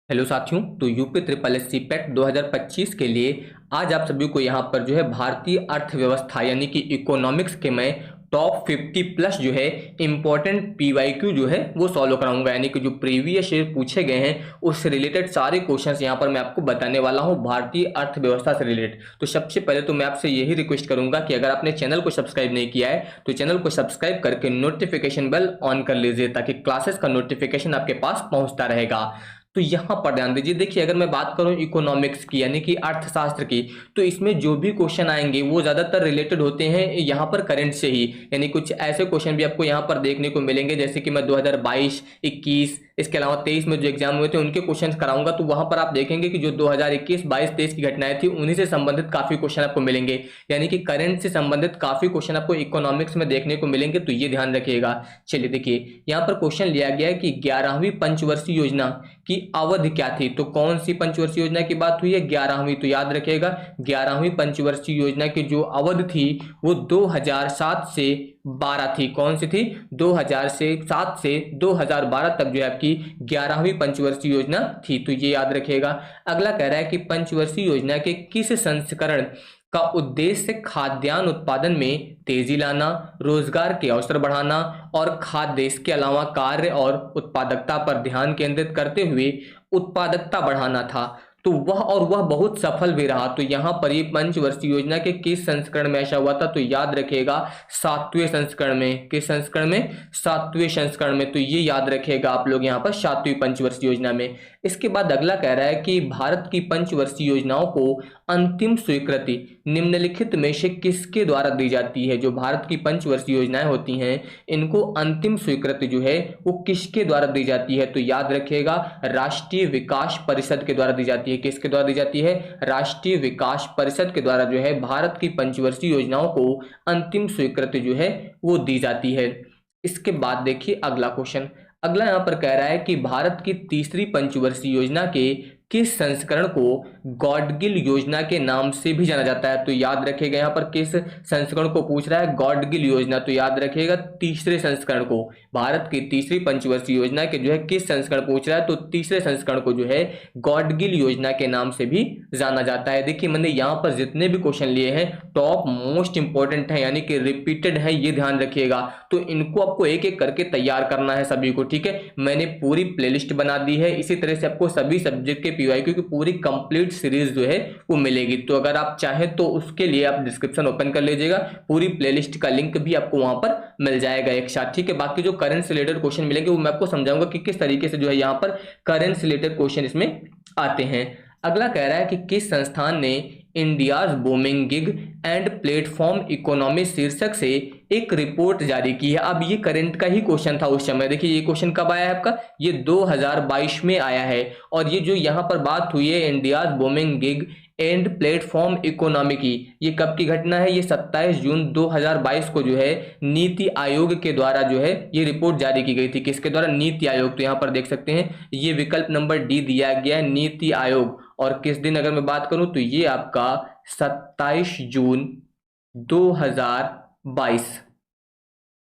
Hello साथियों। तो UP triple S C PET 2025 के लिए आज आप सभी को यहाँ पर जो है भारतीय अर्थव्यवस्था यानी कि इकोनॉमिक्स के मैं टॉप 50 प्लस जो है इंपॉर्टेंट पीवाईक्यू जो है वो सॉल्व कराऊंगा। यानी कि जो प्रीवियस ईयर पूछे गए हैं उससे रिलेटेड सारे क्वेश्चंस यहाँ पर मैं आपको बताने वाला हूँ भारतीय अर्थव्यवस्था से रिलेटेड। तो सबसे पहले तो मैं आपसे यही रिक्वेस्ट करूंगा कि अगर आपने चैनल को सब्सक्राइब नहीं किया है तो चैनल को सब्सक्राइब करके नोटिफिकेशन बेल ऑन कर लीजिए ताकि क्लासेस का नोटिफिकेशन आपके पास पहुंचता रहेगा। तो यहां पर ध्यान दीजिए। देखिए, अगर मैं बात करूं इकोनॉमिक्स की यानी कि अर्थशास्त्र की, तो इसमें जो भी क्वेश्चन आएंगे वो ज्यादातर रिलेटेड होते हैं यहां पर करंट से ही। यानी कुछ ऐसे क्वेश्चन भी आपको यहां पर देखने को मिलेंगे जैसे कि मैं 2022, 21, इसके अलावा 23 में जो एग्जाम हुए थे उनके क्वेश्चन कराऊंगा। तो वहां पर आप देखेंगे कि जो 2021, 22, 23 की घटनाएं थी उन्हीं से संबंधित काफी क्वेश्चन आपको मिलेंगे। यानी कि करंट से संबंधित काफी क्वेश्चन आपको इकोनॉमिक्स में देखने को मिलेंगे, तो ये ध्यान रखिएगा। चलिए देखिए, यहाँ पर क्वेश्चन लिया गया है कि 11वीं पंचवर्षीय योजना की अवधि क्या थी। तो कौन सी पंचवर्षीय योजना की बात हुई है? 11वीं। तो याद रखिएगा 11वीं पंचवर्षीय योजना की जो अवधि थी वो 2007 से 12 थी। कौन सी थी? 2007 से 2012 तक जो है आपकी 11वीं पंचवर्षीय योजना थी। तो ये याद रखिएगा। अगला कह रहा है कि पंचवर्षीय योजना के किस संस्करण का उद्देश्य खाद्यान्न उत्पादन में तेजी लाना, रोजगार के अवसर बढ़ाना और खाद्य इसके अलावा कार्य और उत्पादकता पर ध्यान केंद्रित करते हुए उत्पादकता बढ़ाना था। तो वह बहुत सफल भी रहा। तो यहां पर ये पंचवर्षीय योजना के किस संस्करण में ऐसा हुआ था? तो याद रखिएगा 7वें संस्करण में। किस संस्करण में? 7वें संस्करण में। तो ये याद रखिएगा आप लोग यहाँ पर 7वीं पंचवर्षीय योजना में। इसके बाद अगला कह रहा है कि भारत की पंचवर्षीय योजनाओं को अंतिम स्वीकृति निम्नलिखित में से किसके द्वारा दी जाती है? जो भारत की पंचवर्षीय योजनाएं होती हैं इनको अंतिम स्वीकृति जो है वो किसके द्वारा दी जाती है? तो याद रखिएगा राष्ट्रीय विकास परिषद के द्वारा दी जाती है। किसके द्वारा दी जाती है? राष्ट्रीय विकास परिषद के द्वारा जो है भारत की पंचवर्षीय योजनाओं को अंतिम स्वीकृति जो है वो दी जाती है। इसके बाद देखिए अगला क्वेश्चन। अगला यहां पर कह रहा है कि भारत की तीसरी पंचवर्षीय योजना के किस संस्करण को गॉडगिल योजना के नाम से भी जाना जाता है? तो याद रखिएगा यहाँ पर किस संस्करण को पूछ रहा है? गॉडगिल योजना। तो याद रखिएगा तीसरे संस्करण को। भारत की तीसरी पंचवर्षीय योजना के जो है किस संस्करण पूछ रहा है? तो तीसरे संस्करण को जो है गॉडगिल योजना के नाम से भी जाना जाता है। देखिए, मैंने यहाँ पर जितने भी क्वेश्चन लिए हैं टॉप मोस्ट इंपॉर्टेंट है यानी कि रिपीटेड है, ये ध्यान रखिएगा। तो इनको आपको एक एक करके तैयार करना है सभी को, ठीक है। मैंने पूरी प्लेलिस्ट बना दी है। इसी तरह से आपको सभी सब्जेक्ट के पीवाईक्यू की पूरी कंप्लीट सीरीज जो है वो मिलेगी। तो अगर आप चाहें तो उसके लिए आप डिस्क्रिप्शन ओपन कर लीजिएगा, पूरी प्लेलिस्ट का लिंक भी आपको वहां पर मिल जाएगा एक साथ, ठीक है। बाकी जो करंट से रिलेटेड क्वेश्चन मिलेंगे वो मैं आपको समझाऊंगा कि किस तरीके से जो है यहाँ पर करंट से रिलेटेड क्वेश्चन इसमें आते हैं। अगला कह रहा है कि किस संस्थान ने India's booming gig and platform economy शीर्षक से एक रिपोर्ट जारी की है। अब ये करंट का ही क्वेश्चन था उस समय। देखिए ये क्वेश्चन कब आया है आपका? ये 2022 में आया है। और ये जो यहाँ पर बात हुई है India's booming gig and platform economy की, ये कब की घटना है? ये 27 जून 2022 को जो है नीति आयोग के द्वारा जो है ये रिपोर्ट जारी की गई थी। किसके द्वारा? नीति आयोग। तो यहाँ पर देख सकते हैं ये विकल्प नंबर डी दिया गया है, नीति आयोग। और किस दिन अगर मैं बात करूं तो ये आपका 27 जून 2022।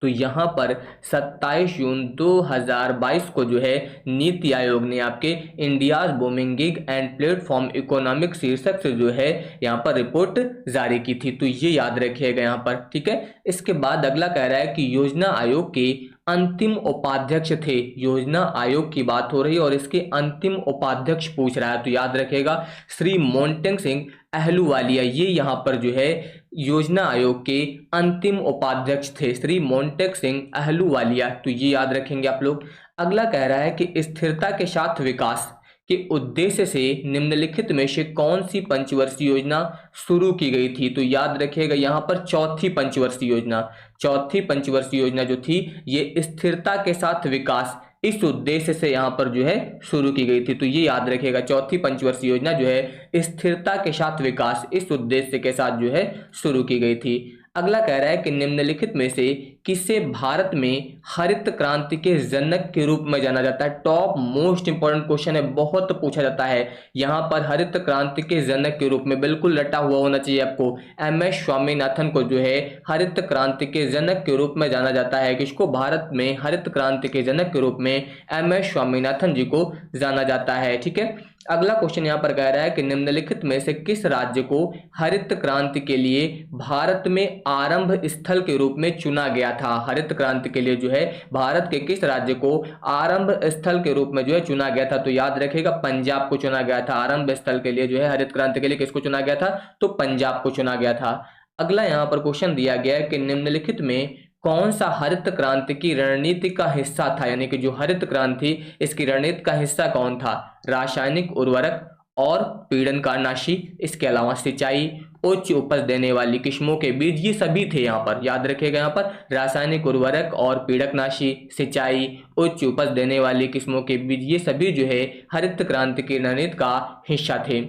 तो यहां पर 27 जून 2022 को जो है नीति आयोग ने आपके India's booming gig and platform economic शीर्षक से जो है यहां पर रिपोर्ट जारी की थी। तो ये याद रखिएगा यहां पर, ठीक है। इसके बाद अगला कह रहा है कि योजना आयोग के अंतिम उपाध्यक्ष थे। योजना आयोग की बात हो रही है और इसके अंतिम उपाध्यक्ष पूछ रहा है। तो याद रखिएगा श्री मोन्टेक सिंह अहलूवालिया, ये यहाँ पर जो है योजना आयोग के अंतिम उपाध्यक्ष थे, श्री मोन्टेक सिंह अहलूवालिया। तो ये याद रखेंगे आप लोग। अगला कह रहा है कि स्थिरता के साथ विकास के उद्देश्य से निम्नलिखित में से कौन सी पंचवर्षीय योजना शुरू की गई थी? तो याद रखिएगा यहाँ पर चौथी पंचवर्षीय योजना। चौथी पंचवर्षीय योजना जो थी ये स्थिरता के साथ विकास इस उद्देश्य से यहाँ पर जो है शुरू की गई थी। तो ये याद रखिएगा चौथी पंचवर्षीय योजना जो है स्थिरता के साथ विकास इस उद्देश्य के साथ जो है शुरू की गई थी। अगला कह रहा है कि निम्नलिखित में से किसे भारत में हरित क्रांति के जनक के रूप में जाना जाता है? टॉप मोस्ट इंपॉर्टेंट क्वेश्चन है, बहुत पूछा जाता है यहाँ पर। हरित क्रांति के जनक के रूप में बिल्कुल रटा हुआ होना चाहिए आपको। MS स्वामीनाथन को जो है हरित क्रांति के जनक के रूप में जाना जाता है। किसको? भारत में हरित क्रांति के जनक के रूप में MS स्वामीनाथन जी को जाना जाता है। ठीक है, अगला क्वेश्चन यहाँ पर कह रहा है कि निम्नलिखित में से किस राज्य को हरित क्रांति के लिए भारत में आरंभ स्थल के रूप में चुना गया था? हरित क्रांति के लिए जो है भारत के किस राज्य को आरंभ स्थल के रूप में जो है चुना गया था? तो याद रखिएगा पंजाब को चुना गया था। आरंभ स्थल के लिए जो है हरित क्रांति के लिए किसको चुना गया था? तो पंजाब को चुना गया था। अगला यहाँ पर क्वेश्चन दिया गया है कि निम्नलिखित में कौन सा हरित क्रांति की रणनीति का हिस्सा था? यानी कि जो हरित क्रांति, इसकी रणनीति का हिस्सा कौन था? रासायनिक उर्वरक और पीड़नकारनाशी, इसके अलावा सिंचाई, उच्च उपज देने वाली किस्मों के बीज, ये सभी थे यहाँ पर। याद रखिएगा यहाँ पर रासायनिक उर्वरक और पीड़कनाशी, सिंचाई, उच्च उपज देने वाली किस्मों के बीज, ये सभी जो है हरित क्रांति की रणनीति का हिस्सा थे।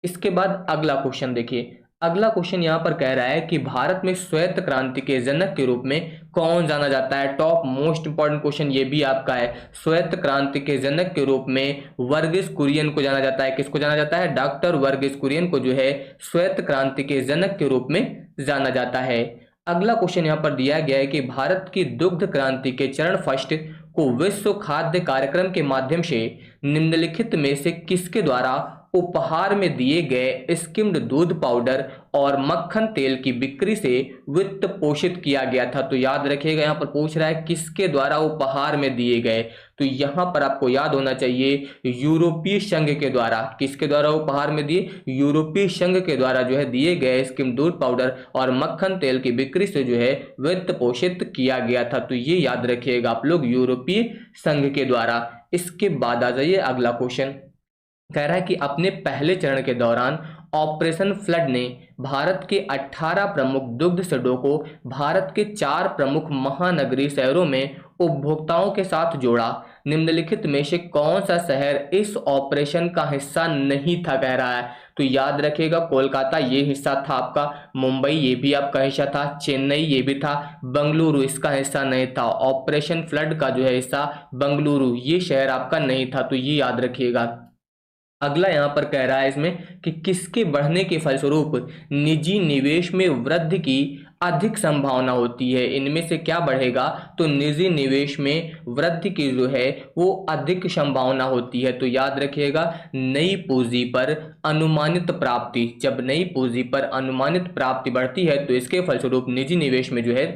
इसके बाद अगला क्वेश्चन देखिए। अगला क्वेश्चन यहाँ पर कह रहा है कि भारत में श्वेत क्रांति के जनक के रूप में कौन जाना जाता है? टॉप मोस्ट इंपॉर्टेंट क्वेश्चन ये भी आपका है। श्वेत क्रांति के जनक के रूप में वर्गीस कुरियन को जाना जाता है। किसको जाना जाता है? डॉक्टर वर्गीस कुरियन को जो है श्वेत क्रांति के जनक के रूप में जाना जाता है। अगला क्वेश्चन यहाँ पर दिया गया है कि भारत की दुग्ध क्रांति के चरण फर्स्ट को विश्व खाद्य कार्यक्रम के माध्यम से निम्नलिखित में से किसके द्वारा उपहार में दिए गए स्किम्ड दूध पाउडर और मक्खन तेल की बिक्री से वित्त पोषित किया गया था? तो याद रखिएगा यहाँ पर पूछ रहा है किसके द्वारा उपहार में दिए गए, तो यहाँ पर आपको याद होना चाहिए यूरोपीय संघ के द्वारा। किसके द्वारा उपहार में दिए? यूरोपीय संघ के द्वारा जो है दिए गए स्किम्ड दूध पाउडर और मक्खन तेल की बिक्री से जो है वित्त पोषित किया गया था। तो ये याद रखिएगा आप लोग, यूरोपीय संघ के द्वारा। इसके बाद आ जाइए अगला क्वेश्चन। कह रहा है कि अपने पहले चरण के दौरान ऑपरेशन फ्लड ने भारत के 18 प्रमुख दुग्ध शेडों को भारत के 4 प्रमुख महानगरीय शहरों में उपभोक्ताओं के साथ जोड़ा। निम्नलिखित में से कौन सा शहर इस ऑपरेशन का हिस्सा नहीं था? कह रहा है। तो याद रखिएगा कोलकाता ये हिस्सा था आपका, मुंबई ये भी आपका हिस्सा था, चेन्नई ये भी था, बंगलुरु इसका हिस्सा नहीं था। ऑपरेशन फ्लड का जो है हिस्सा बंगलुरु, ये शहर आपका नहीं था। तो ये याद रखिएगा। अगला यहाँ पर कह रहा है इसमें कि किसके बढ़ने के फलस्वरूप निजी निवेश में वृद्धि की अधिक संभावना होती है? इनमें से क्या बढ़ेगा? तो निजी निवेश में वृद्धि की जो है वो अधिक संभावना होती है। तो याद रखिएगा नई पूंजी पर अनुमानित प्राप्ति, जब नई पूंजी पर अनुमानित प्राप्ति बढ़ती है तो इसके फलस्वरूप निजी निवेश में जो है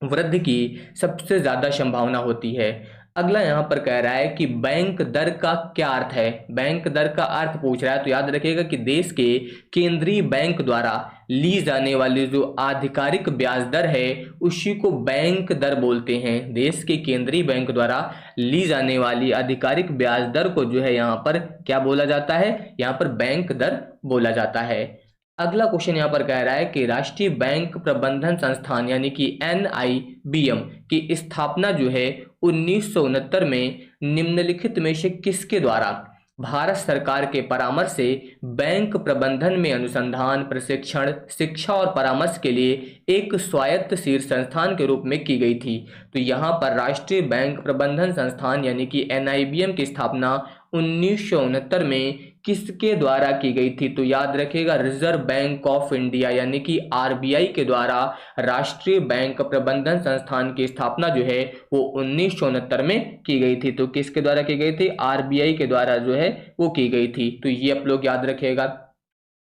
वृद्धि की सबसे ज्यादा संभावना होती है। अगला यहाँ पर कह रहा है कि बैंक दर का क्या अर्थ है? बैंक दर का अर्थ पूछ रहा है। तो याद रखिएगा कि देश के केंद्रीय बैंक द्वारा ली जाने वाली जो आधिकारिक ब्याज दर है उसी को बैंक दर बोलते हैं। देश के केंद्रीय बैंक द्वारा ली जाने वाली आधिकारिक ब्याज दर को जो है यहाँ पर क्या बोला जाता है? यहाँ पर बैंक दर बोला जाता है। अगला क्वेश्चन यहाँ पर कह रहा है कि राष्ट्रीय बैंक प्रबंधन संस्थान यानी कि NIBM की स्थापना जो है 1969 में निम्नलिखित में से किसके द्वारा भारत सरकार के परामर्श से बैंक प्रबंधन में अनुसंधान, प्रशिक्षण, शिक्षा और परामर्श के लिए एक स्वायत्त शीर्ष संस्थान के रूप में की गई थी? तो यहाँ पर राष्ट्रीय बैंक प्रबंधन संस्थान यानी कि NIBM की स्थापना 1969 में किसके द्वारा की गई थी? तो याद रखिएगा रिजर्व बैंक ऑफ इंडिया यानी कि RBI के द्वारा राष्ट्रीय बैंक प्रबंधन संस्थान की स्थापना जो है वो 1969 में की गई थी। तो किसके द्वारा की गई थी? RBI के द्वारा जो है वो की गई थी। तो ये आप लोग याद रखिएगा।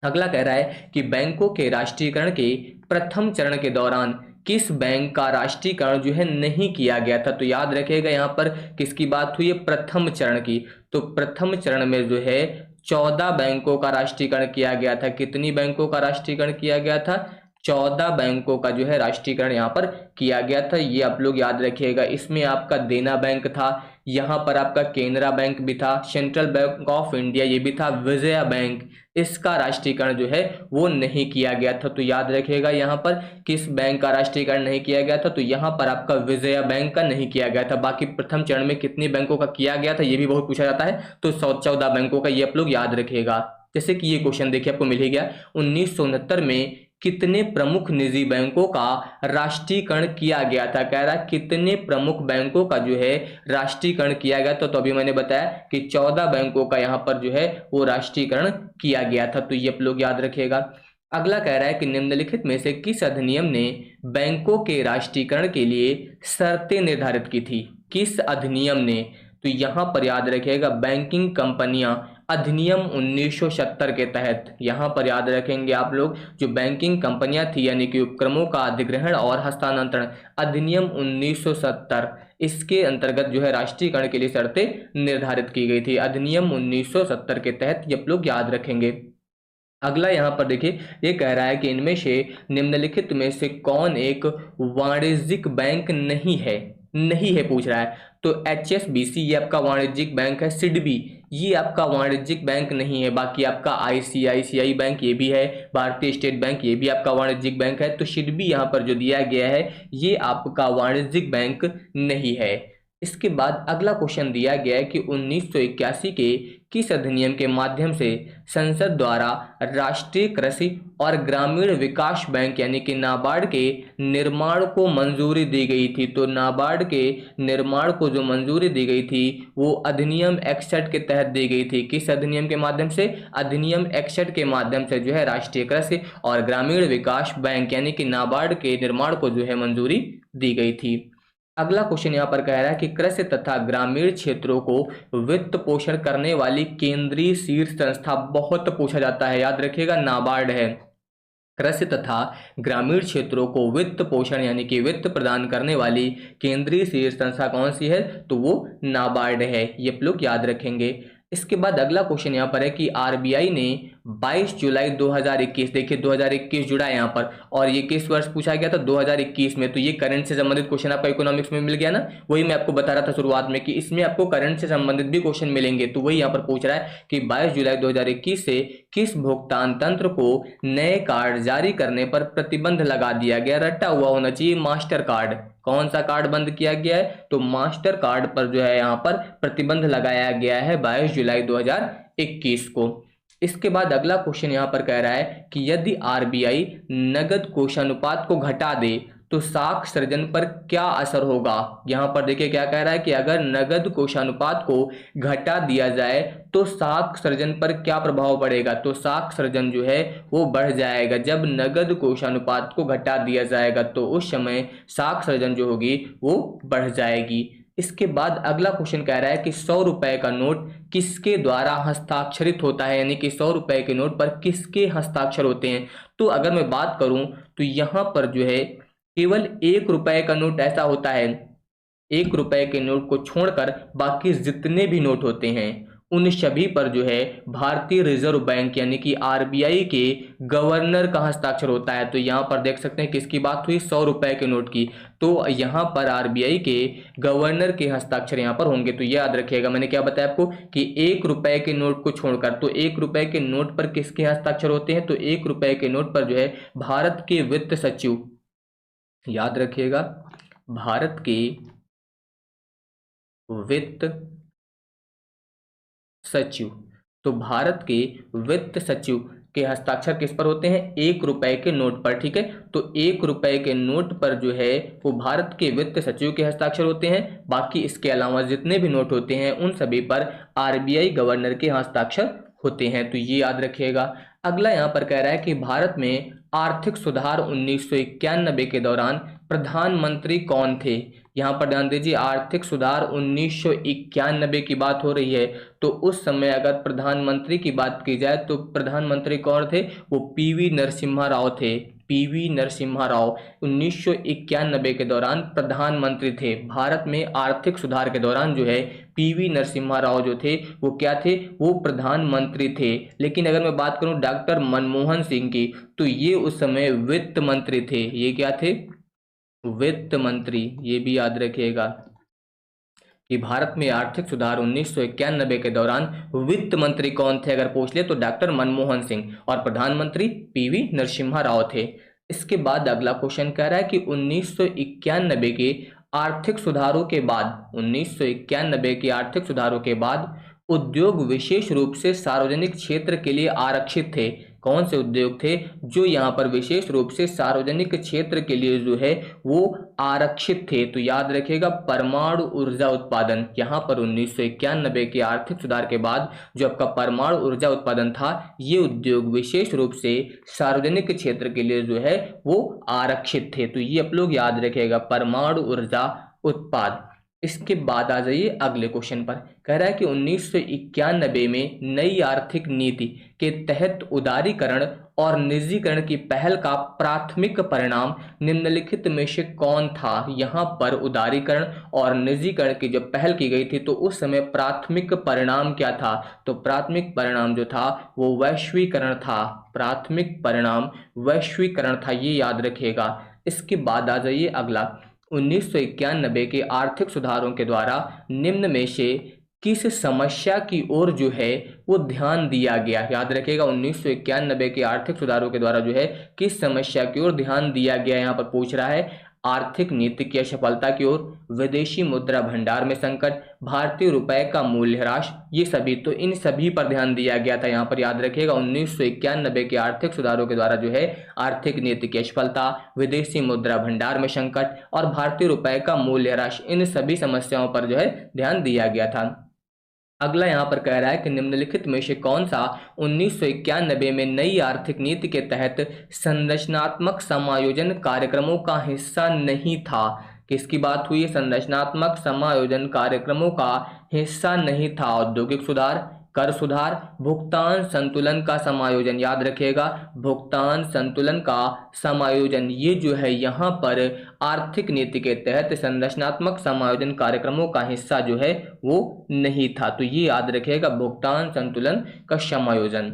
अगला कह रहा है कि बैंकों के राष्ट्रीयकरण के प्रथम चरण के दौरान किस बैंक का राष्ट्रीयकरण जो है नहीं किया गया था? तो याद रखिएगा यहाँ पर किसकी बात हुई है? प्रथम चरण की। तो प्रथम चरण में जो है 14 बैंकों का राष्ट्रीयकरण किया गया था। कितनी बैंकों का राष्ट्रीयकरण किया गया था? 14 बैंकों का जो है राष्ट्रीयकरण यहाँ पर किया गया था। ये आप लोग याद रखिएगा। इसमें आपका देना बैंक था, यहाँ पर आपका केनरा बैंक भी था, सेंट्रल बैंक ऑफ इंडिया ये भी था, विजया बैंक, इसका राष्ट्रीयकरण जो है वो नहीं किया गया था। तो याद रखिएगा यहाँ पर किस बैंक का राष्ट्रीयकरण नहीं किया गया था? तो यहाँ पर आपका विजया बैंक का नहीं किया गया था। बाकी प्रथम चरण में कितने बैंकों का किया गया था ये भी बहुत पूछा जाता है। तो 14 बैंकों का ये आप लोग याद रखिएगा। जैसे कि ये क्वेश्चन देखिए आपको मिल ही गया। 1969 में कितने प्रमुख निजी बैंकों का राष्ट्रीयकरण किया गया था। कह रहा कितने प्रमुख बैंकों का जो है राष्ट्रीयकरण किया गया था। तो अभी मैंने बताया कि 14 बैंकों का यहाँ पर जो है वो राष्ट्रीयकरण किया गया था। तो ये आप लोग याद रखिएगा। अगला कह रहा है कि निम्नलिखित में से किस अधिनियम ने बैंकों के राष्ट्रीयकरण के लिए शर्तें निर्धारित की थी। किस अधिनियम ने, तो यहाँ पर याद रखिएगा बैंकिंग कंपनियां अधिनियम 1970 के तहत, यहाँ पर याद रखेंगे आप लोग, जो बैंकिंग कंपनियां थी यानी कि उपक्रमों का अधिग्रहण और हस्तांतरण अधिनियम 1970, इसके अंतर्गत जो है राष्ट्रीयकरण के लिए शर्तें निर्धारित की गई थी। अधिनियम 1970 के तहत ये आप लोग याद रखेंगे। अगला यहाँ पर देखिए, ये कह रहा है कि इनमें से निम्नलिखित में से कौन एक वाणिज्यिक बैंक नहीं है पूछ रहा है। तो HSBC ये आपका वाणिज्यिक बैंक है। सिडबी ये आपका वाणिज्यिक बैंक नहीं है। बाकी आपका ICICI बैंक ये भी है, भारतीय स्टेट बैंक ये भी आपका वाणिज्यिक बैंक है। तो सिडबी यहाँ पर जो दिया गया है ये आपका वाणिज्यिक बैंक नहीं है। इसके बाद अगला क्वेश्चन दिया गया है कि 1981 के किस अधिनियम के माध्यम से संसद द्वारा राष्ट्रीय कृषि और ग्रामीण विकास बैंक यानी कि नाबार्ड के निर्माण को मंजूरी दी गई थी। तो नाबार्ड के निर्माण को जो मंजूरी दी गई थी वो अधिनियम 61 के तहत दी गई थी। किस अधिनियम के माध्यम से? अधिनियम 61 के माध्यम से जो है राष्ट्रीय कृषि और ग्रामीण विकास बैंक यानी कि नाबार्ड के निर्माण को जो है मंजूरी दी गई थी। अगला क्वेश्चन यहाँ पर कह रहा है कि कृषि तथा ग्रामीण क्षेत्रों को वित्त पोषण करने वाली केंद्रीय शीर्ष संस्था, बहुत पूछा जाता है, याद रखिएगा नाबार्ड है। कृषि तथा ग्रामीण क्षेत्रों को वित्त पोषण यानी कि वित्त प्रदान करने वाली केंद्रीय शीर्ष संस्था कौन सी है? तो वो नाबार्ड है। ये आप लोग याद रखेंगे। इसके बाद अगला क्वेश्चन यहाँ पर है कि आरबीआई ने 22 जुलाई 2021, देखिए 2021 जुड़ा है यहाँ पर, और ये किस वर्ष पूछा गया था? 2021 में। तो ये करंट से संबंधित क्वेश्चन आपको इकोनॉमिक्स में मिल गया ना। वही मैं आपको बता रहा था शुरुआत में कि इसमें आपको करंट से संबंधित भी क्वेश्चन मिलेंगे। तो वही यहाँ पर पूछ रहा है कि 22 जुलाई 2021 से किस भुगतान तंत्र को नए कार्ड जारी करने पर प्रतिबंध लगा दिया गया? रटा हुआ होना चाहिए मास्टर कार्ड। कौन सा कार्ड बंद किया गया है? तो मास्टर कार्ड पर जो है यहाँ पर प्रतिबंध लगाया गया है 22 जुलाई 2021 को। इसके बाद अगला क्वेश्चन यहाँ पर कह रहा है कि यदि आरबीआई नगद कोषानुपात को घटा दे तो साख सृजन पर क्या असर होगा? यहाँ पर देखिए क्या कह रहा है कि अगर नगद कोषानुपात को घटा दिया जाए तो साख सृजन पर क्या प्रभाव पड़ेगा? तो साख सृजन जो है वो बढ़ जाएगा। जब नगद कोषानुपात को घटा दिया जाएगा तो उस समय साख सृजन जो होगी वो बढ़ जाएगी। इसके बाद अगला क्वेश्चन कह रहा है कि 100 रुपए का नोट किसके द्वारा हस्ताक्षरित होता है, यानी कि 100 रुपए के नोट पर किसके हस्ताक्षर होते हैं? तो अगर मैं बात करूं तो यहाँ पर जो है केवल 1 रुपए का नोट ऐसा होता है, 1 रुपए के नोट को छोड़कर बाकी जितने भी नोट होते हैं उन सभी पर जो है भारतीय रिजर्व बैंक यानी कि आरबीआई के गवर्नर का हस्ताक्षर होता है। तो यहाँ पर देख सकते हैं किसकी बात हुई? 100 रुपए के नोट की। तो यहाँ पर आरबीआई के गवर्नर के हस्ताक्षर यहाँ पर होंगे। तो याद रखिएगा मैंने क्या बताया आपको कि 1 रुपए के नोट को छोड़कर, तो 1 रुपए के नोट पर किसके हस्ताक्षर होते हैं? तो 1 रुपए के नोट पर जो है भारत के वित्त सचिव, याद रखिएगा भारत के वित्त सचिव। तो भारत के वित्त सचिव के हस्ताक्षर किस पर होते हैं? 1 रुपए के नोट पर। ठीक है, तो 1 रुपए के नोट पर जो है वो भारत के वित्त सचिव के हस्ताक्षर होते हैं। बाकी इसके अलावा जितने भी नोट होते हैं उन सभी पर आरबीआई गवर्नर के हस्ताक्षर होते हैं। तो ये याद रखिएगा। अगला यहाँ पर कह रहा है कि भारत में आर्थिक सुधार 1991 के दौरान प्रधानमंत्री कौन थे? यहाँ पर ध्यान दीजिए, आर्थिक सुधार 1991 की बात हो रही है। तो उस समय अगर प्रधानमंत्री की बात की जाए तो प्रधानमंत्री कौन थे? वो पीवी नरसिम्हा राव थे। पीवी नरसिम्हा राव 1991 के दौरान प्रधानमंत्री थे। भारत में आर्थिक सुधार के दौरान जो है पीवी नरसिम्हा राव जो थे वो क्या थे? वो प्रधानमंत्री थे। लेकिन अगर मैं बात करूं डॉक्टर मनमोहन सिंह की, तो ये उस समय वित्त मंत्री थे। ये क्या थे? वित्त मंत्री। ये भी याद रखिएगा कि भारत में आर्थिक सुधार 1991 के दौरान वित्त मंत्री कौन थे अगर पूछ ले तो डॉक्टर मनमोहन सिंह, और प्रधानमंत्री पीवी नरसिम्हा राव थे। इसके बाद अगला क्वेश्चन कह रहा है कि 1991 के आर्थिक सुधारों के बाद, 1991 के आर्थिक सुधारों के बाद उद्योग विशेष रूप से सार्वजनिक क्षेत्र के लिए आरक्षित थे। कौन से उद्योग थे जो यहाँ पर विशेष रूप से सार्वजनिक क्षेत्र के लिए जो है वो आरक्षित थे? तो याद रखिएगा परमाणु ऊर्जा उत्पादन। यहाँ पर 1991 के आर्थिक सुधार के बाद जो आपका परमाणु ऊर्जा उत्पादन था, ये उद्योग विशेष रूप से सार्वजनिक क्षेत्र के लिए जो है वो आरक्षित थे। तो ये आप लोग याद रखिएगा परमाणु ऊर्जा उत्पाद। इसके बाद आ जाइए अगले क्वेश्चन पर। कह रहा है कि 1991 में नई आर्थिक नीति के तहत उदारीकरण और निजीकरण की पहल का प्राथमिक परिणाम निम्नलिखित में से कौन था? यहाँ पर उदारीकरण और निजीकरण की जब पहल की गई थी तो उस समय प्राथमिक परिणाम क्या था? तो प्राथमिक परिणाम जो था वो वैश्वीकरण था। प्राथमिक परिणाम वैश्वीकरण था, ये याद रखिएगा। इसके बाद आ जाइए अगला। 1991 के आर्थिक सुधारों के द्वारा निम्न में से किस समस्या की ओर जो है वो ध्यान दिया गया? याद रखिएगा 1991 के आर्थिक सुधारों के द्वारा जो है किस समस्या की ओर ध्यान दिया गया? यहाँ पर पूछ रहा है आर्थिक नीति की असफलता की ओर, विदेशी मुद्रा भंडार में संकट, भारतीय रुपए का मूल्य ह्रास, ये सभी। तो इन सभी पर ध्यान दिया गया था। यहाँ पर याद रखिएगा 1991 के आर्थिक सुधारों के द्वारा जो है आर्थिक नीति की असफलता, विदेशी मुद्रा भंडार में संकट और भारतीय रुपए का मूल्य ह्रास, इन सभी समस्याओं पर जो है ध्यान दिया गया था। अगला यहाँ पर कह रहा है कि निम्नलिखित में से कौन सा 1991 में नई आर्थिक नीति के तहत संरचनात्मक समायोजन कार्यक्रमों का हिस्सा नहीं था? किसकी बात हुई है? संरचनात्मक समायोजन कार्यक्रमों का हिस्सा नहीं था। औद्योगिक सुधार, कर सुधार, भुगतान संतुलन का समायोजन। याद रखिएगा भुगतान संतुलन का समायोजन, ये जो है यहाँ पर आर्थिक नीति के तहत संरचनात्मक समायोजन कार्यक्रमों का हिस्सा जो है वो नहीं था। तो ये याद रखिएगा भुगतान संतुलन का समायोजन।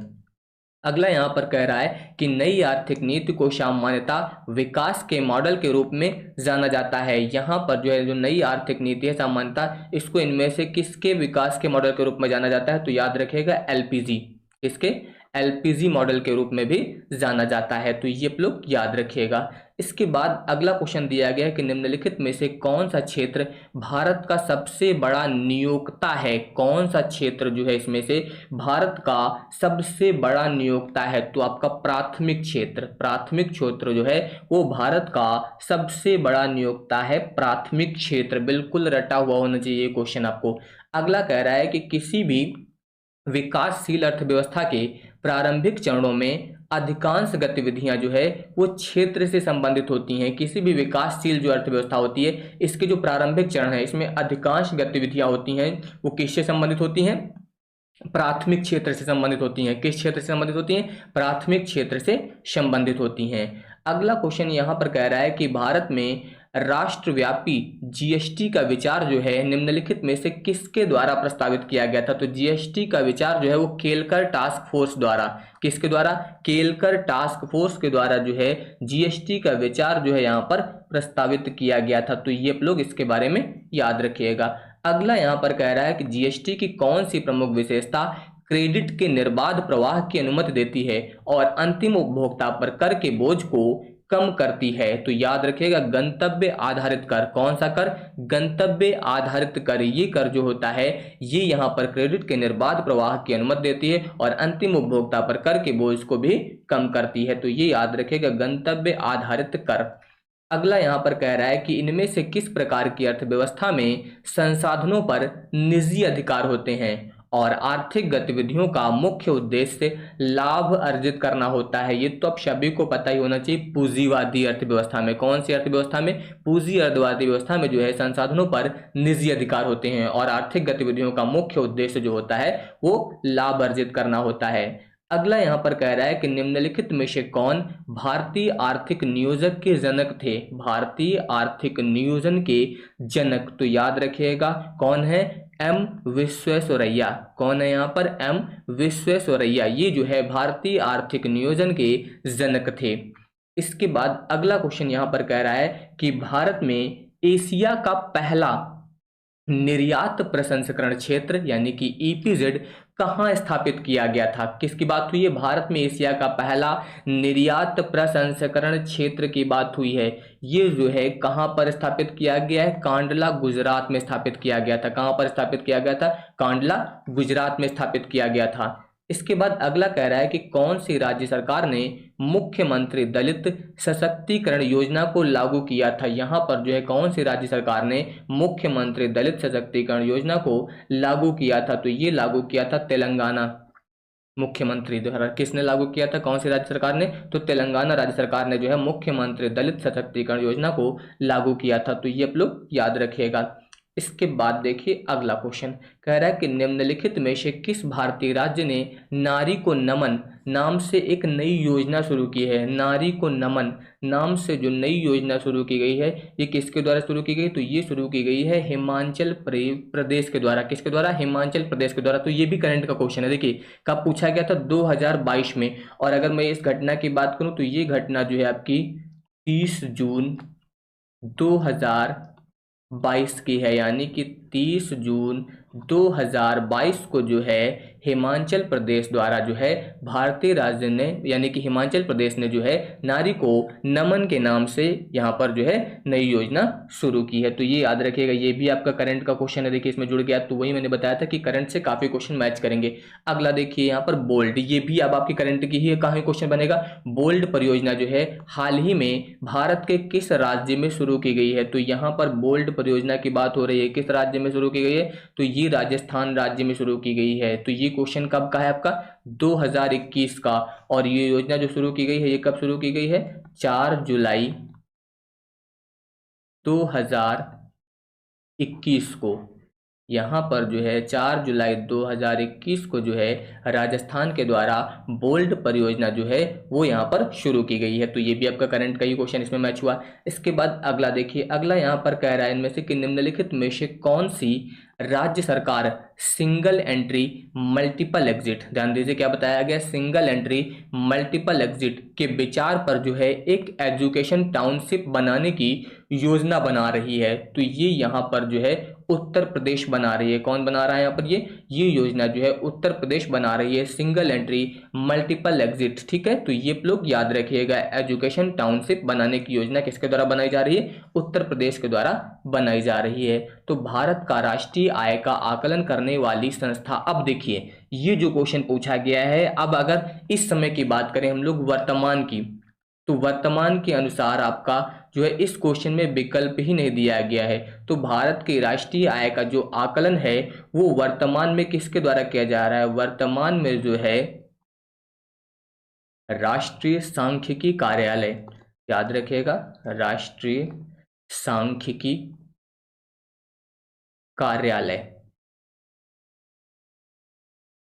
अगला यहाँ पर कह रहा है कि नई आर्थिक नीति को सामान्यतः विकास के मॉडल के रूप में जाना जाता है। यहाँ पर जो है जो नई आर्थिक नीति है सामान्यतः इसको इनमें से किसके विकास के मॉडल के रूप में जाना जाता है? तो याद रखिएगा एलपीजी, इसके एलपीजी मॉडल के रूप में भी जाना जाता है। तो ये आप लोग याद रखिएगा। इसके बाद अगला क्वेश्चन दिया गया है कि निम्नलिखित में से कौन सा क्षेत्र भारत का सबसे बड़ा नियोक्ता है? कौन सा क्षेत्र जो है इसमें से भारत का सबसे बड़ा नियोक्ता है? तो आपका प्राथमिक क्षेत्र, प्राथमिक क्षेत्र जो है वो भारत का सबसे बड़ा नियोक्ता है। प्राथमिक क्षेत्र बिल्कुल रटा हुआ होना चाहिए क्वेश्चन आपको। अगला कह रहा है कि किसी भी विकासशील अर्थव्यवस्था के प्रारंभिक चरणों में अधिकांश गतिविधियां जो है वो क्षेत्र से संबंधित होती हैं। किसी भी विकासशील जो अर्थव्यवस्था होती है इसके जो प्रारंभिक चरण है इसमें अधिकांश गतिविधियां होती हैं वो किससे संबंधित होती हैं? प्राथमिक क्षेत्र से संबंधित होती हैं। किस क्षेत्र से संबंधित होती हैं? प्राथमिक क्षेत्र से संबंधित होती हैं। अगला क्वेश्चन यहाँ पर कह रहा है कि भारत में राष्ट्रव्यापी जीएसटी का विचार जो है निम्नलिखित में से किसके द्वारा प्रस्तावित किया गया था? तो जीएसटी का विचार जो है वो केलकर टास्क फोर्स द्वारा, किसके द्वारा? केलकर टास्क फोर्स के द्वारा जो है जीएसटी का विचार जो है यहाँ पर प्रस्तावित किया गया था। तो ये आप लोग इसके बारे में याद रखिएगा। अगला यहाँ पर कह रहा है कि जीएसटी की कौन सी प्रमुख विशेषता क्रेडिट के निर्बाध प्रवाह की अनुमति देती है और अंतिम उपभोक्ता पर कर के बोझ को कम करती है? तो याद रखिएगा गंतव्य आधारित कर। कौन सा कर? गंतव्य आधारित कर। ये कर जो होता है ये यहाँ पर क्रेडिट के निर्बाध प्रवाह की अनुमति देती है और अंतिम उपभोक्ता पर कर के बोझ को भी कम करती है। तो ये याद रखिएगा गंतव्य आधारित कर। अगला यहाँ पर कह रहा है कि इनमें से किस प्रकार की अर्थव्यवस्था में संसाधनों पर निजी अधिकार होते हैं और आर्थिक गतिविधियों का मुख्य उद्देश्य लाभ अर्जित करना होता है? ये तो अब सभी को पता ही होना चाहिए। पूंजीवादी अर्थव्यवस्था में, कौन सी अर्थव्यवस्था में? पूंजी अर्थवादी व्यवस्था में जो है संसाधनों पर निजी अधिकार होते हैं और आर्थिक गतिविधियों का मुख्य उद्देश्य जो होता है वो लाभ अर्जित करना होता है। अगला यहाँ पर कह रहा है कि निम्नलिखित में से कौन भारतीय आर्थिक नियोजक के जनक थे? भारतीय आर्थिक नियोजन के जनक। तो याद रखिएगा कौन है? एम विश्वेश्वरैया। कौन है यहाँ पर? एम विश्वेश्वरैया। ये जो है भारतीय आर्थिक नियोजन के जनक थे। इसके बाद अगला क्वेश्चन यहाँ पर कह रहा है कि भारत में एशिया का पहला निर्यात प्रसंस्करण क्षेत्र यानी कि ईपीजेड कहाँ स्थापित किया गया था? किसकी बात हुई है? भारत में एशिया का पहला निर्यात प्रसंस्करण क्षेत्र की बात हुई है। ये जो है कहाँ पर स्थापित किया गया है? कांडला गुजरात में स्थापित किया गया था। कहाँ पर स्थापित किया गया था? कांडला गुजरात में स्थापित किया गया था। इसके बाद अगला कह रहा है कि कौन सी राज्य सरकार ने मुख्यमंत्री दलित सशक्तिकरण योजना को लागू किया था। यहाँ पर जो है कौन सी राज्य सरकार ने मुख्यमंत्री दलित सशक्तिकरण योजना को लागू किया था, तो ये लागू किया था तेलंगाना मुख्यमंत्री द्वारा। किसने लागू किया था, कौन सी राज्य सरकार ने, तो तेलंगाना राज्य सरकार ने जो है मुख्यमंत्री दलित सशक्तिकरण योजना को लागू किया था। तो ये आप लोग याद रखिएगा। इसके बाद देखिए अगला क्वेश्चन कह रहा है कि निम्नलिखित में से किस भारतीय राज्य ने नारी को नमन नाम से एक नई योजना शुरू की है। नारी को नमन नाम से जो नई योजना शुरू की गई है, ये किसके द्वारा शुरू की गई, तो ये शुरू की गई है हिमाचल प्रदेश के द्वारा। किसके द्वारा, हिमाचल प्रदेश के द्वारा। तो ये भी करंट का क्वेश्चन है। देखिए कब पूछा गया था, 2022 में। और अगर मैं इस घटना की बात करूं तो ये घटना जो है आपकी 30 जून 2022 की है, यानी कि 30 जून 2022 को जो है हिमाचल प्रदेश द्वारा जो है भारतीय राज्य ने, यानी कि हिमाचल प्रदेश ने जो है नारी को नमन के नाम से यहाँ पर जो है नई योजना शुरू की है। तो ये याद रखिएगा, ये भी आपका करंट का क्वेश्चन है। देखिए इसमें जुड़ गया, तो वही मैंने बताया था कि करंट से काफी क्वेश्चन मैच करेंगे। अगला देखिए यहाँ पर बोल्ड, ये भी अब आपकी करंट की ही कहाँ क्वेश्चन बनेगा। बोल्ड परियोजना जो है हाल ही में भारत के किस राज्य में शुरू की गई है। तो यहाँ पर बोल्ड परियोजना की बात हो रही है, किस राज्य में शुरू की गई है, तो ये राजस्थान राज्य में शुरू की गई है। तो ये क्वेश्चन कब का है आपका, 2021 का। और ये योजना जो शुरू की गई है, ये कब शुरू की गई है, 4 जुलाई 2021 को। यहाँ पर जो है 4 जुलाई 2021 को जो है राजस्थान के द्वारा बोल्ड परियोजना जो है वो यहाँ पर शुरू की गई है। तो ये भी आपका करंट का ही क्वेश्चन इसमें मैच हुआ। इसके बाद अगला देखिए, अगला यहाँ पर कह रहा है इनमें से कि निम्नलिखित में से कौन सी राज्य सरकार सिंगल एंट्री मल्टीपल एग्जिट, ध्यान दीजिए क्या बताया गया, सिंगल एंट्री मल्टीपल एग्जिट के विचार पर जो है एक एजुकेशन टाउनशिप बनाने की योजना बना रही है। तो ये यहाँ पर जो है उत्तर प्रदेश बना रही है। कौन बना रहा है यहाँ पर, ये योजना जो है उत्तर प्रदेश बना रही है, सिंगल एंट्री मल्टीपल एग्जिट। ठीक है, तो ये लोग याद रखिएगा, एजुकेशन टाउनशिप बनाने की योजना किसके द्वारा बनाई जा रही है, उत्तर प्रदेश के द्वारा बनाई जा रही है। तो भारत का राष्ट्रीय आय का आकलन करने वाली संस्था, अब देखिए ये जो क्वेश्चन पूछा गया है, अब अगर इस समय की बात करें हम लोग वर्तमान की, तो वर्तमान के अनुसार आपका जो है इस क्वेश्चन में विकल्प ही नहीं दिया गया है। तो भारत के राष्ट्रीय आय का जो आकलन है वो वर्तमान में किसके द्वारा किया जा रहा है, वर्तमान में जो है राष्ट्रीय सांख्यिकी कार्यालय, याद रखिएगा राष्ट्रीय सांख्यिकी कार्यालय।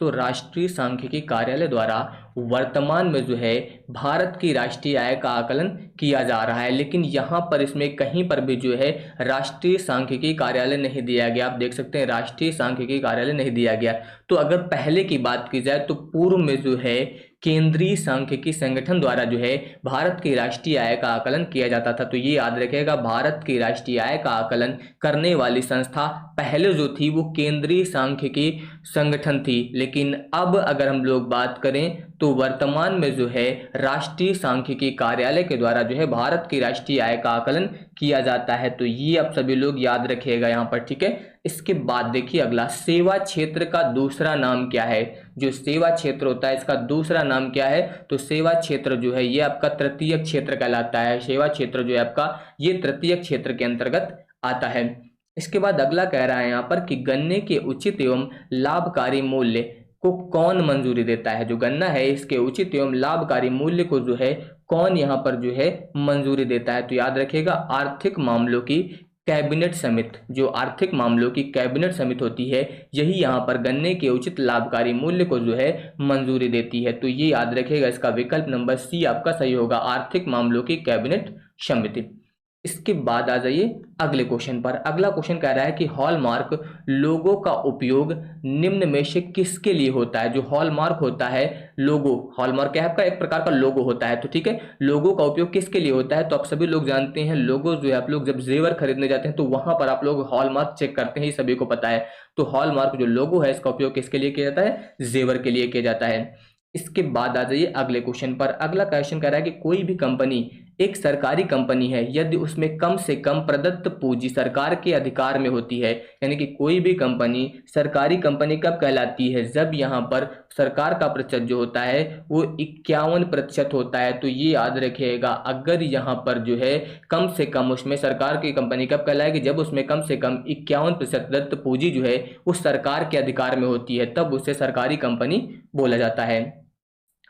तो राष्ट्रीय सांख्यिकी कार्यालय द्वारा वर्तमान में जो है भारत की राष्ट्रीय आय का आकलन किया जा रहा है। लेकिन यहाँ पर इसमें कहीं पर भी जो है राष्ट्रीय सांख्यिकी कार्यालय नहीं दिया गया। आप देख सकते हैं राष्ट्रीय सांख्यिकी कार्यालय नहीं दिया गया। तो अगर पहले की बात की जाए तो पूर्व में जो है केंद्रीय सांख्यिकी संगठन द्वारा जो है भारत की राष्ट्रीय आय का आकलन किया जाता था। तो ये याद रखिएगा, भारत की राष्ट्रीय आय का आकलन करने वाली संस्था पहले जो थी वो केंद्रीय सांख्यिकी संगठन थी। लेकिन अब अगर हम लोग बात करें तो वर्तमान में जो है राष्ट्रीय सांख्यिकी कार्यालय के द्वारा जो है भारत की राष्ट्रीय आय का आकलन किया जाता है। तो ये आप सभी लोग याद रखिएगा यहाँ पर। ठीक है, इसके बाद देखिए अगला, सेवा क्षेत्र का दूसरा नाम क्या है। जो सेवा क्षेत्र होता है इसका दूसरा नाम क्या है, तो सेवा क्षेत्र जो है ये आपका तृतीय क्षेत्र कहलाता है। सेवा क्षेत्र जो है आपका ये तृतीय क्षेत्र के अंतर्गत आता है। इसके बाद अगला कह रहा है यहाँ पर कि गन्ने के उचित एवं लाभकारी मूल्य को कौन मंजूरी देता है। जो गन्ना है इसके उचित एवं लाभकारी मूल्य को जो है कौन यहाँ पर जो है मंजूरी देता है। तो याद रखिएगा आर्थिक मामलों की कैबिनेट समिति, जो आर्थिक मामलों की कैबिनेट समिति होती है यही यहाँ पर गन्ने के उचित लाभकारी मूल्य को जो है मंजूरी देती है। तो ये याद रखिएगा, इसका विकल्प नंबर सी आपका सही होगा, आर्थिक मामलों की कैबिनेट समिति। इसके बाद आ जाइए अगले क्वेश्चन पर। अगला क्वेश्चन कह रहा है कि हॉलमार्क लोगो का उपयोग निम्न में से किसके लिए होता है। जो हॉलमार्क होता है, लोगो, हॉलमार्क क्या है आपका, एक प्रकार का लोगो होता है। तो ठीक है, लोगो का उपयोग किसके लिए होता है, तो आप सभी लोग जानते हैं लोगो जो है आप लोग जब जेवर खरीदने जाते हैं तो वहां पर आप लोग हॉलमार्क चेक करते हैं, सभी को पता है। तो हॉलमार्क जो लोगो है इसका उपयोग किसके लिए किया जाता है, जेवर के लिए किया जाता है। इसके बाद आ जाइए अगले क्वेश्चन पर। अगला क्वेश्चन कह रहा है कि कोई भी कंपनी एक सरकारी कंपनी है यदि उसमें कम से कम प्रदत्त पूंजी सरकार के अधिकार में होती है, यानी कि कोई भी कंपनी सरकारी कंपनी कब कहलाती है, जब यहाँ पर सरकार का प्रतिशत जो होता है वो 51% होता है। तो ये याद रखिएगा, अगर यहाँ पर जो है कम से कम, उसमें सरकार की कंपनी कब कहलाएगी, जब उसमें कम से कम 51% प्रदत्त पूंजी जो है वो सरकार के अधिकार में होती है, तब उसे सरकारी कंपनी बोला जाता है।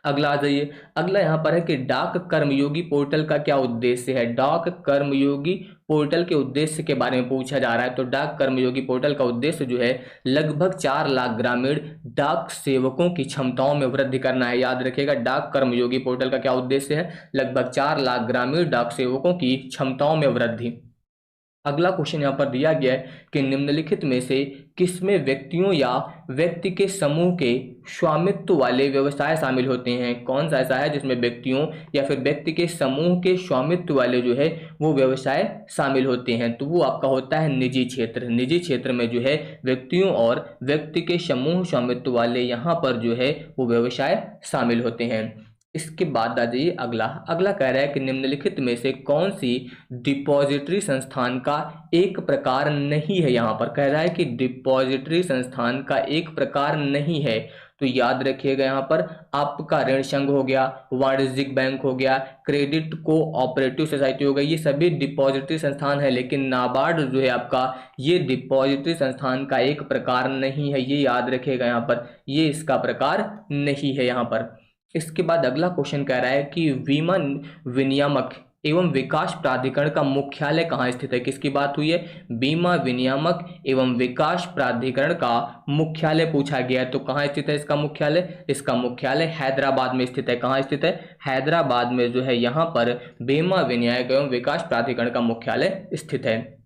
अगला आ जाइए, अगला यहाँ पर है कि डाक कर्मयोगी पोर्टल का क्या उद्देश्य है। डाक कर्मयोगी पोर्टल के उद्देश्य के बारे में पूछा जा रहा है। तो डाक कर्मयोगी पोर्टल का उद्देश्य जो है लगभग 4 लाख ग्रामीण डाक सेवकों की क्षमताओं में वृद्धि करना है। याद रखिएगा, डाक कर्मयोगी पोर्टल का क्या उद्देश्य है, लगभग 4 लाख ग्रामीण डाक सेवकों की क्षमताओं में वृद्धि। अगला क्वेश्चन यहाँ पर दिया गया है कि निम्नलिखित में से किसमें व्यक्तियों या व्यक्ति के समूह के स्वामित्व वाले व्यवसाय शामिल होते हैं। कौन सा ऐसा है जिसमें व्यक्तियों या फिर व्यक्ति के समूह के स्वामित्व वाले जो है वो व्यवसाय शामिल होते हैं। तो वो आपका होता है निजी क्षेत्र। निजी क्षेत्र में जो है व्यक्तियों और व्यक्ति के समूह स्वामित्व वाले यहाँ पर जो है वो व्यवसाय शामिल होते हैं। इसके बाद आ जाइए, अगला कह रहा है कि निम्नलिखित में से कौन सी डिपॉजिटरी संस्थान का एक प्रकार नहीं है। यहाँ पर कह रहा है कि डिपॉजिटरी संस्थान का एक प्रकार नहीं है। तो याद रखिएगा, यहाँ पर आपका ऋण संघ हो गया, वाणिज्यिक बैंक हो गया, क्रेडिट कोऑपरेटिव सोसाइटी हो गई, ये सभी डिपॉजिटरी संस्थान है। लेकिन नाबार्ड जो है आपका, ये डिपॉजिटरी संस्थान का एक प्रकार नहीं है। ये याद रखिएगा, यहाँ पर ये इसका प्रकार नहीं है यहाँ पर। इसके बाद अगला क्वेश्चन कह रहा है कि बीमा विनियामक एवं विकास प्राधिकरण का मुख्यालय कहाँ स्थित है। किसकी बात हुई है, बीमा विनियामक एवं विकास प्राधिकरण का मुख्यालय पूछा गया है। तो कहाँ स्थित है इसका मुख्यालय, इसका मुख्यालय हैदराबाद में स्थित है। कहाँ स्थित है, हैदराबाद में जो है यहाँ पर बीमा विनियामक एवं विकास प्राधिकरण का मुख्यालय स्थित है।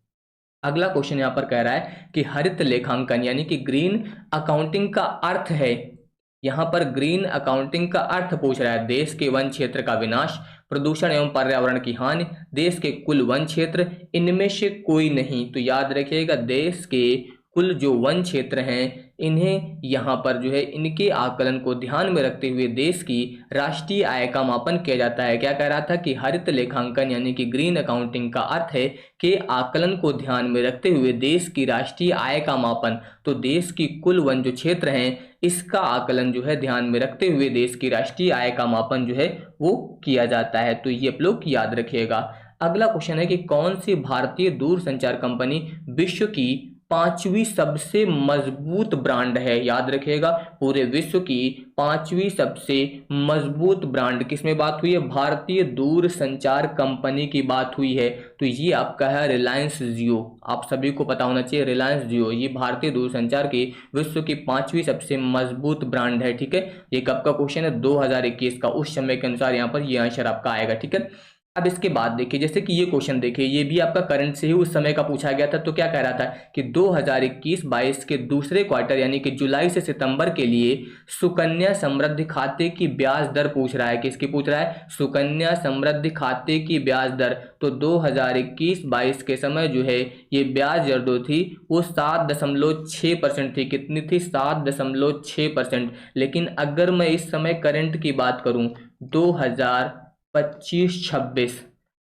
अगला क्वेश्चन यहाँ पर कह रहा है कि हरित लेखांकन यानी कि ग्रीन अकाउंटिंग का अर्थ है। यहाँ पर ग्रीन अकाउंटिंग का अर्थ पूछ रहा है देश के वन क्षेत्र का विनाश, प्रदूषण एवं पर्यावरण की हानि, देश के कुल वन क्षेत्र, इनमें से कोई नहीं। तो याद रखिएगा, देश के कुल जो वन क्षेत्र हैं इन्हें यहाँ पर जो है इनके आकलन को ध्यान में रखते हुए देश की राष्ट्रीय आय का मापन किया जाता है। क्या कह रहा था कि हरित लेखांकन यानी कि ग्रीन अकाउंटिंग का अर्थ है कि आकलन को ध्यान में रखते हुए देश की राष्ट्रीय आय का मापन। तो देश की कुल वन जो क्षेत्र हैं इसका आकलन जो है ध्यान में रखते हुए देश की राष्ट्रीय आय का मापन जो है वो किया जाता है। तो ये आप लोग याद रखिएगा। अगला क्वेश्चन है कि कौन सी भारतीय दूरसंचार कंपनी विश्व की 5वीं सबसे मजबूत ब्रांड है। याद रखिएगा, पूरे विश्व की 5वीं सबसे मजबूत ब्रांड किसमें बात हुई है, भारतीय दूरसंचार कंपनी की बात हुई है। तो ये आपका है रिलायंस जियो। आप सभी को पता होना चाहिए, रिलायंस जियो ये भारतीय दूरसंचार की विश्व की 5वीं सबसे मजबूत ब्रांड है। ठीक है, ये कब का क्वेश्चन है, 2021 का। उस समय के अनुसार यहाँ पर ये आंसर आपका आएगा। ठीक है, अब इसके बाद देखिए, जैसे कि ये क्वेश्चन देखिए, ये भी आपका करंट से ही उस समय का पूछा गया था। तो क्या कह रहा था कि 2021-22 के दूसरे क्वार्टर यानी कि जुलाई से सितंबर के लिए सुकन्या समृद्धि खाते की ब्याज दर पूछ रहा है। किसकी पूछ रहा है, सुकन्या समृद्धि खाते की ब्याज दर। तो 2021-22 के समय जो है ये ब्याज दर जो थी वो 7.6% थी। कितनी थी, 7.6%। लेकिन अगर मैं इस समय करंट की बात करूं, 2025-26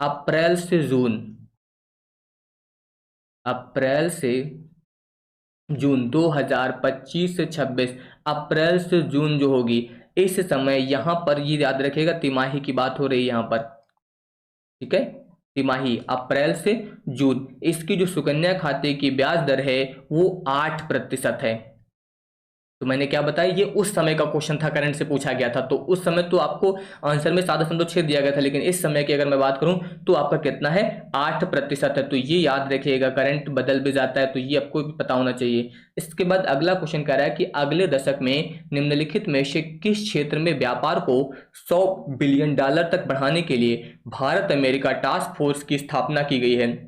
अप्रैल से जून, अप्रैल से जून 2025 से 26 अप्रैल से जून जो होगी, इस समय यहाँ पर ये याद रखिएगा तिमाही की बात हो रही है यहाँ पर। ठीक है, तिमाही अप्रैल से जून, इसकी जो सुकन्या खाते की ब्याज दर है वो 8% है। तो मैंने क्या बताया, ये उस समय का क्वेश्चन था, करंट से पूछा गया था। तो उस समय तो आपको आंसर में 7.6 दिया गया था, लेकिन इस समय की अगर मैं बात करूं तो आपका कितना है, 8% है। तो ये याद रखिएगा, करंट बदल भी जाता है, तो ये आपको भी पता होना चाहिए। इसके बाद अगला क्वेश्चन कह रहा है कि अगले दशक में निम्नलिखित में से किस क्षेत्र में व्यापार को $100 बिलियन तक बढ़ाने के लिए भारत अमेरिका टास्क फोर्स की स्थापना की गई है।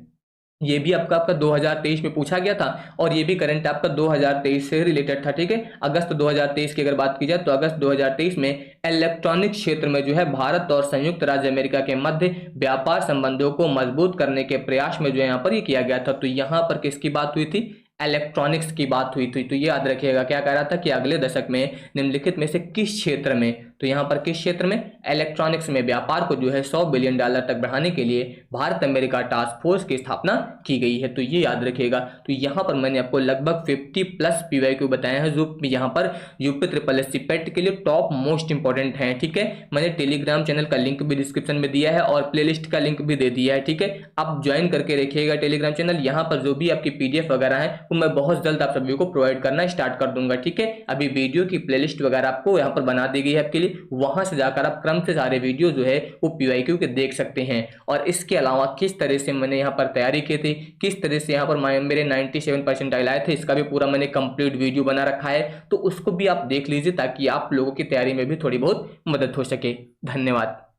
ये भी आपका 2023 में पूछा गया था और ये भी करंट आपका 2023 से रिलेटेड था। ठीक है, अगस्त 2023 की अगर बात की जाए तो अगस्त 2023 में इलेक्ट्रॉनिक क्षेत्र में जो है भारत और संयुक्त राज्य अमेरिका के मध्य व्यापार संबंधों को मजबूत करने के प्रयास में जो है यहाँ पर ये किया गया था। तो यहाँ पर किसकी बात हुई थी, इलेक्ट्रॉनिक्स की बात हुई थी। तो ये याद रखिएगा, क्या कह रहा था कि अगले दशक में निम्नलिखित में से किस क्षेत्र में, तो यहाँ पर किस क्षेत्र में, इलेक्ट्रॉनिक्स में व्यापार को जो है $100 बिलियन तक बढ़ाने के लिए भारत अमेरिका टास्क फोर्स की स्थापना की गई है। तो ये याद रखिएगा। तो यहाँ पर मैंने आपको लगभग 50+ PYQ बताया है जो यहाँ पर यूपी ट्रिपल एस सी पेट के लिए टॉप मोस्ट इंपॉर्टेंट है। ठीक है, मैंने टेलीग्राम चैनल का लिंक भी डिस्क्रिप्शन में दिया है और प्लेलिस्ट का लिंक भी दे दिया है। ठीक है, आप ज्वाइन करके रखिएगा टेलीग्राम चैनल। यहाँ पर जो भी आपकी PDF वगैरह है वो मैं बहुत जल्द आप सभी को प्रोवाइड करना स्टार्ट कर दूंगा। ठीक है, अभी वीडियो की प्लेलिस्ट वगैरह आपको यहाँ पर बना दी गई है आपके लिए, वहां से जाकर आप क्रम से सारे वीडियो जो है वो PYQ के देख सकते हैं। और इसके अलावा किस तरह से मैंने यहाँ पर तैयारी की थी, किस तरह से यहाँ पर मेरे 97% आए थे, इसका भी पूरा मैंने कंप्लीट वीडियो बना रखा है, तो उसको भी आप देख लीजिए ताकि आप लोगों की तैयारी में भी थोड़ी बहुत मदद हो सके। धन्यवाद।